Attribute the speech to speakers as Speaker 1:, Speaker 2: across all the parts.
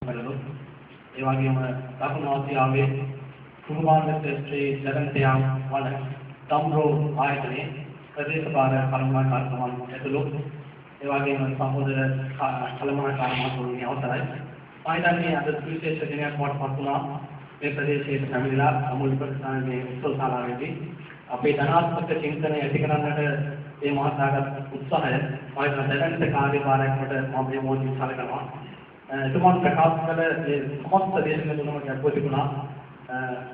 Speaker 1: ඒ වගේම දකුණු ආසියාවේ කුරුමාන්ත ශ්‍රී ජගන්තයාම් වන තම්රෝ ආයතනයේ ප්‍රදේශ පාර කර්මකාරකම් ඇතුළු ඒ වගේම සහෝදර කලමනාකාර මහතුරුනි අවසරයි. පායිදන්නේ අද විශේෂ දිනයක් වටපත් වුණා මේ ප්‍රදේශයේ පැමිණිලා අමුල් ප්‍රතිස්ථානයේ උත්සව ශාලාවේදී අපේ ධනාත්මක චින්තනය ඇති කරන්නට මේ මහත්යාගත් උත්සාහය පායිදන් දැනට කාර්යභාරයකට මම මේ මොහොතේ සැලකනවා. එතුමන් ප්‍රකාශ කළ මේ සමස්ත දේශන තුනම ගැඹුරු තිබුණා.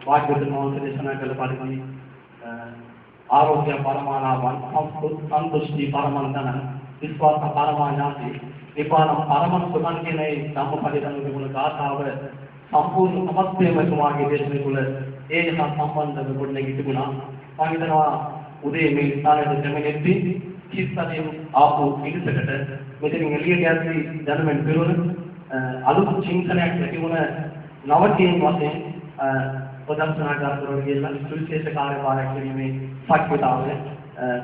Speaker 1: වාග්යතුන් වහන්සේ දේශනා කළ පරිදි ආරෝග්‍ය පරමාලාභං සන්තුෂ්ටි පරමන්තන විශ්වාස පරමාඥාති නිපාන පරමං සුඛං කියන ඒ ධම්මපදයෙන් තිබුණ ගාථාව සම්පූර්ණ සමස්තයම එතුමාගේ දේශනාව තුළ ඒ සම්බන්ධව ගොඩනැගී තිබුණා. මම හිතනවා උදේ මේ ස්ථානයේ දෙමෙනෙද්දී කිස්සදෙන් ආපු පිළිසකට මෙතනින් එළියට යද්දී ජනමෙන් පිරුණ අලුත් චින්තනයක් ඇති වුණ නවකීන් වශයෙන් ප්‍රදර්ශනකාර කරගෙන ගියලා සුවිශේෂ කාර්යභාරයක් කිරීමේ ශක්තිතාවය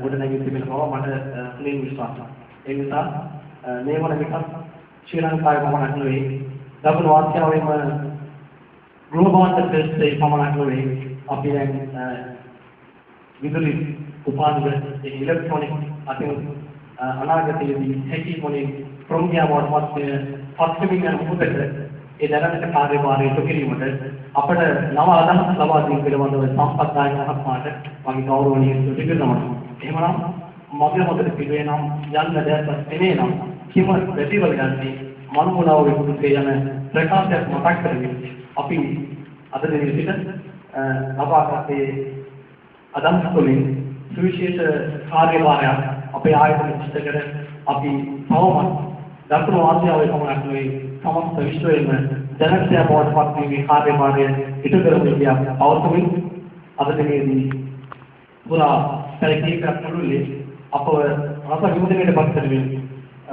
Speaker 1: ගොඩනැගී තිබෙන බව මට පුලින් විශ්වාසයි. ඒ නිසා මේ වන විට ශ්‍රී ලංකාවේ පමණක් නෙවෙයි දකුණු ආසියාවේම ගෘහභාණ්ඩ ක්ෂේත්‍රයේ පමණක් නෙවෙයි අපි දැන් විදුලි උපාධිය ඉලෙක්ට්‍රොනික අතින් අනාගතයේදී හැකි මොනේ ප්‍රමුඛයාවට පත්වෙමින් යන මොහොතේ ඒ දැනට කාර්යභාරය ඉටු කිරීමට අපට නව අදහස් ලබා දීම පිළිබඳව සම්පත්දායක මහත්මයාට මගේ ගෞරවනීය ස්තුති කරනවා. එහෙමනම් මගේ මොකද පිළිවේ නම් යන්න දැක්වත් තේනේ නම් කිම ප්‍රතිවල ගන්නේ මනුමුණව විකුණුසේ යන ප්‍රකාශයක් මතක් කරගෙන අපි අද දිනේ සිට ලබාගත්තේ අදහස් වලින් සුවිශේෂ කාර්යභාරයක් අපේ ආයතන ඉෂ්ටකර අපි තවමත් දකුණු ආසියාවේ පමණක් නෙවෙයි සමස්ත විශ්වයේම ජනප්‍රිය බවට පත් වීමේ කාර්යභාරය ඉටු කරමින් පවතුමින් අද දිනේදී පුරා පැයකීපයක් මුළුල්ලේ අපව රස විමුදනයට පත් කරමින්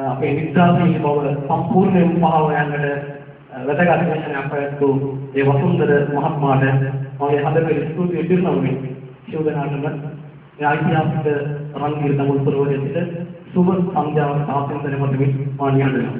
Speaker 1: අපේ විද්‍යාත්මක බව සම්පූර්ණයෙන්ම පහව යන්නට වැදගත් දේශනාවක් පැවැත්වූ ඒ වසුන්දර මහත්මයාට මගේ හදවතින් ස්තුතිය පිරිනමමින් සිව්දනාටම මේ ඓතිහාසික රන්ගිර දඹුල් පුරවරයේ සිට සුබ සංධ්‍යාවක් සාසනයෙන් මතමින් මානියන්නවා.